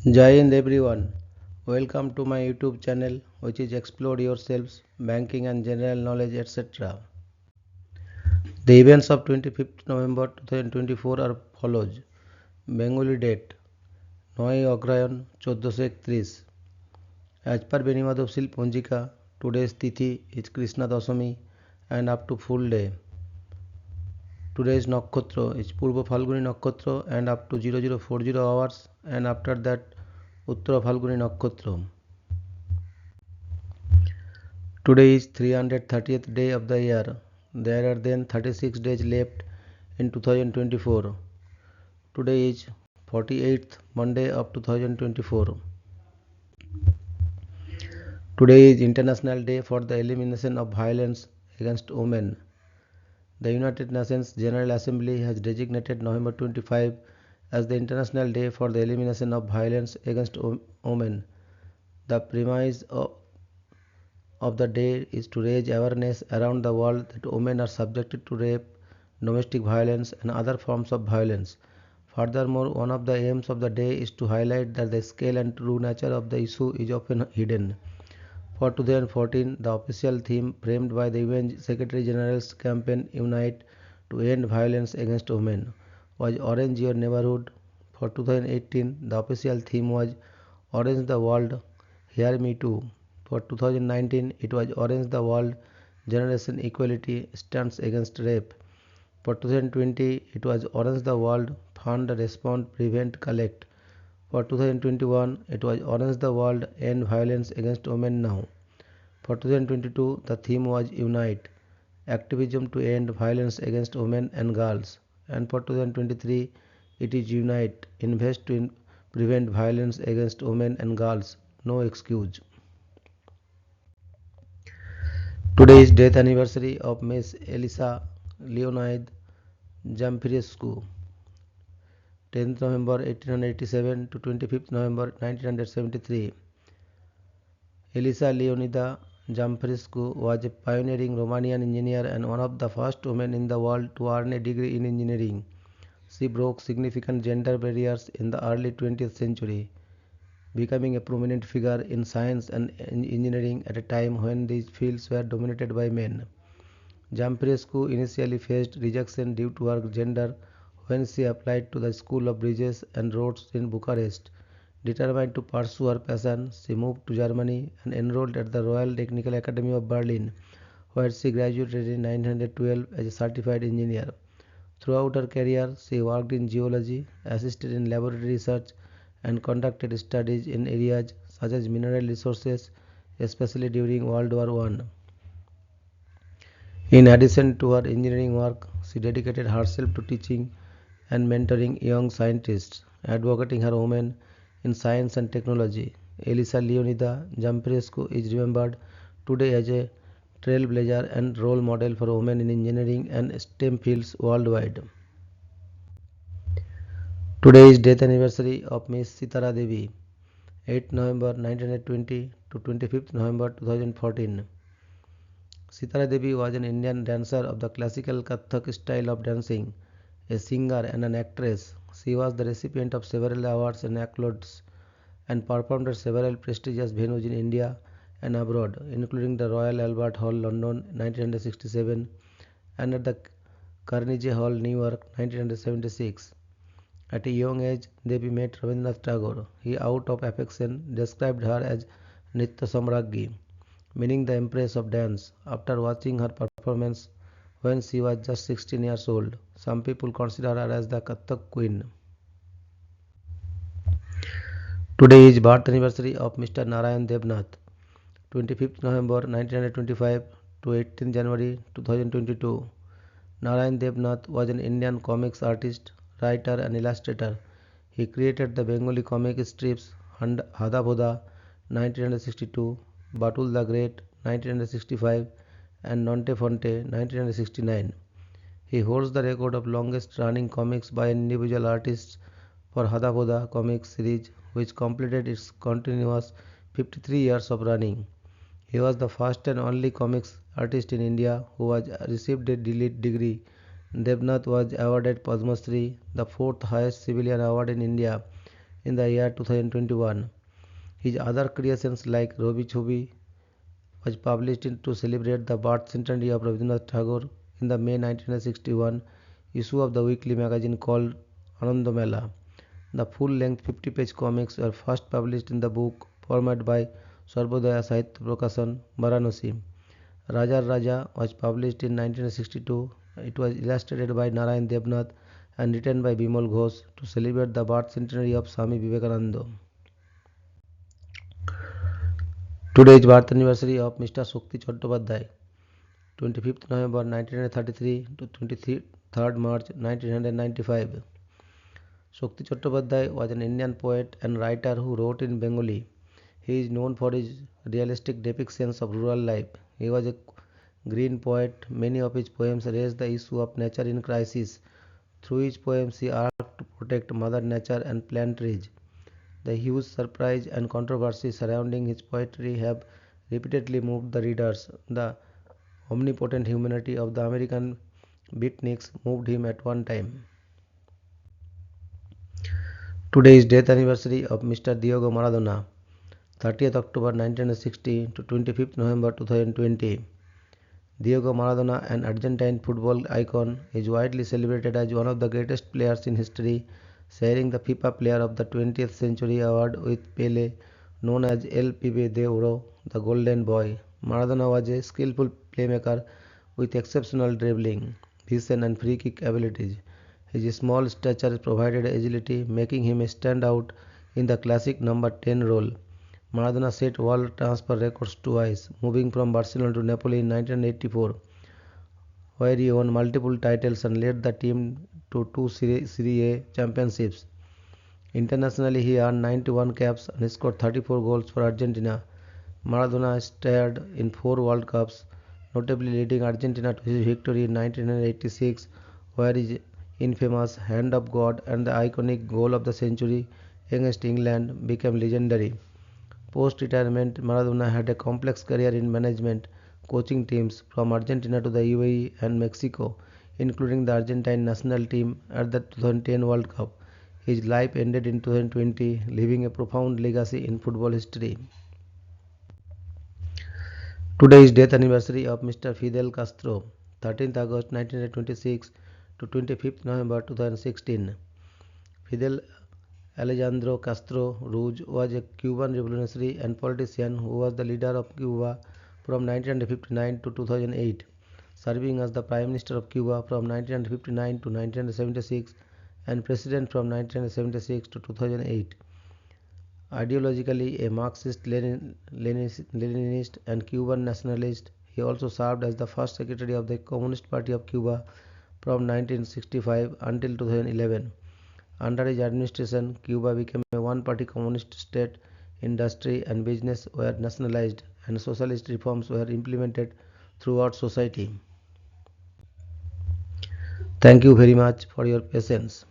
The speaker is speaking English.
Jai Hind everyone. Welcome to my YouTube channel which is Explore Yourselves, Banking and General Knowledge etc. The events of 25th November 2024 are follows. Bengali date 9 Agrahayan 1431. As per Benimadopsil Ponjika, today's Tithi is Krishna Dasami and up to full day. Today's Nakhotra is Purva Phalguni Nakhotra and up to 0040 hours, and after that Uttara Phalguni Nakhotra. Today is 330th day of the year. There are then 36 days left in 2024. Today is 48th Monday of 2024. Today is International Day for the Elimination of Violence Against Women. The United Nations General Assembly has designated November 25 as the International Day for the Elimination of Violence Against Women. The premise of the day is to raise awareness around the world that women are subjected to rape, domestic violence, and other forms of violence. Furthermore, one of the aims of the day is to highlight that the scale and true nature of the issue is often hidden. For 2014, the official theme framed by the UN Secretary General's campaign Unite to End Violence Against Women was Orange Your Neighborhood. For 2018, the official theme was Orange the World, Hear Me Too. For 2019, it was Orange the World, Generation Equality Stands Against Rape. For 2020, it was Orange the World, Fund, Respond, Prevent, Collect. For 2021, it was Orange the World, End Violence Against Women Now. For 2022, the theme was Unite, Activism to End Violence Against Women and Girls. And for 2023, it is Unite, Invest to Prevent Violence Against Women and Girls, No Excuse. Today is death anniversary of Miss Elisa Leonide Jamfirescu, 10th November 1887 to 25th November 1973. Elisa Leonida Jamfirescu was a pioneering Romanian engineer and one of the first women in the world to earn a degree in engineering. She broke significant gender barriers in the early 20th century, becoming a prominent figure in science and engineering at a time when these fields were dominated by men. Jamfirescu initially faced rejection due to her gender when she applied to the School of Bridges and Roads in Bucharest. Determined to pursue her passion, she moved to Germany and enrolled at the Royal Technical Academy of Berlin, where she graduated in 1912 as a certified engineer. Throughout her career, she worked in geology, assisted in laboratory research, and conducted studies in areas such as mineral resources, especially during World War I. In addition to her engineering work, she dedicated herself to teaching and mentoring young scientists, advocating her women in science and technology. Elisa Leonida Jamfirescu is remembered today as a trailblazer and role model for women in engineering and STEM fields worldwide. Today is death anniversary of Miss Sitara Devi, 8 November 1920 to 25th November 2014. Sitara Devi was an Indian dancer of the classical Kathak style of dancing, a singer and an actress. She was the recipient of several awards and accolades and performed at several prestigious venues in India and abroad, including the Royal Albert Hall, London, 1967, and at the Carnegie Hall, New York, 1976. At a young age, Devi met Rabindranath Tagore. He, out of affection, described her as Nitya Samraggi, meaning the Empress of Dance, after watching her performance when she was just 16 years old. Some people consider her as the Kathak Queen. Today is birth anniversary of Mr. Narayan Devnath, 25th November 1925 to 18th January 2022. Narayan Devnath was an Indian comics artist, writer and illustrator. He created the Bengali comic strips Hada Bhoda 1962, Batul the Great 1965 and Nonte Fonte 1969. He holds the record of longest running comics by an individual artist for Hada Bhoda comics series, which completed its continuous 53 years of running. He was the first and only comics artist in India who was received a degree. Devnath was awarded Padma Shri, the fourth highest civilian award in India, in the year 2021. His other creations like Robi Chobi was published to celebrate the birth centenary of Rabindranath Tagore in the May 1961 issue of the weekly magazine called Anandamela. The full-length 50-page comics were first published in the book format by Sarvodaya Sahitya Prakashan, Varanasi. Raja Raja was published in 1962. It was illustrated by Narayan Devnath and written by Bimal Ghosh to celebrate the birth centenary of Swami Vivekananda. Today is birth anniversary of Mr. Shakti Chattopadhyay, 25th November 1933 to 23rd March 1995. Shakti Chattopadhyay was an Indian poet and writer who wrote in Bengali. He is known for his realistic depictions of rural life. He was a green poet. Many of his poems raised the issue of nature in crisis. Through his poems, he urged to protect Mother Nature and plant trees. The huge surprise and controversy surrounding his poetry have repeatedly moved the readers. The omnipotent humanity of the American beatniks moved him at one time. Today is death anniversary of Mr. Diego Maradona, 30th October 1960 to 25th November 2020. Diego Maradona, an Argentine football icon, is widely celebrated as one of the greatest players in history, sharing the FIFA Player of the 20th Century award with Pele, known as El Pibe de Oro, the Golden Boy. Maradona was a skillful playmaker with exceptional dribbling, vision and free kick abilities. His small stature provided agility, making him stand out in the classic number 10 role. Maradona set world transfer records twice, moving from Barcelona to Napoli in 1984, where he won multiple titles and led the team to two Serie A championships. Internationally, he earned 91 caps and scored 34 goals for Argentina. Maradona starred in four World Cups, notably leading Argentina to his victory in 1986, where his infamous Hand of God and the iconic goal of the century against England became legendary. Post-retirement, Maradona had a complex career in management, coaching teams from Argentina to the UAE and Mexico, including the Argentine national team at the 2010 World Cup. His life ended in 2020, leaving a profound legacy in football history. Today is death anniversary of Mr. Fidel Castro, 13th August 1926 to 25th November 2016. Fidel Alejandro Castro Ruz was a Cuban revolutionary and politician who was the leader of Cuba from 1959 to 2008, serving as the Prime Minister of Cuba from 1959 to 1976 and President from 1976 to 2008. Ideologically a Marxist-Leninist and Cuban nationalist, he also served as the first Secretary of the Communist Party of Cuba from 1965 until 2011. Under his administration, Cuba became a one-party communist state. Industry and business were nationalized and socialist reforms were implemented throughout society. Thank you very much for your patience.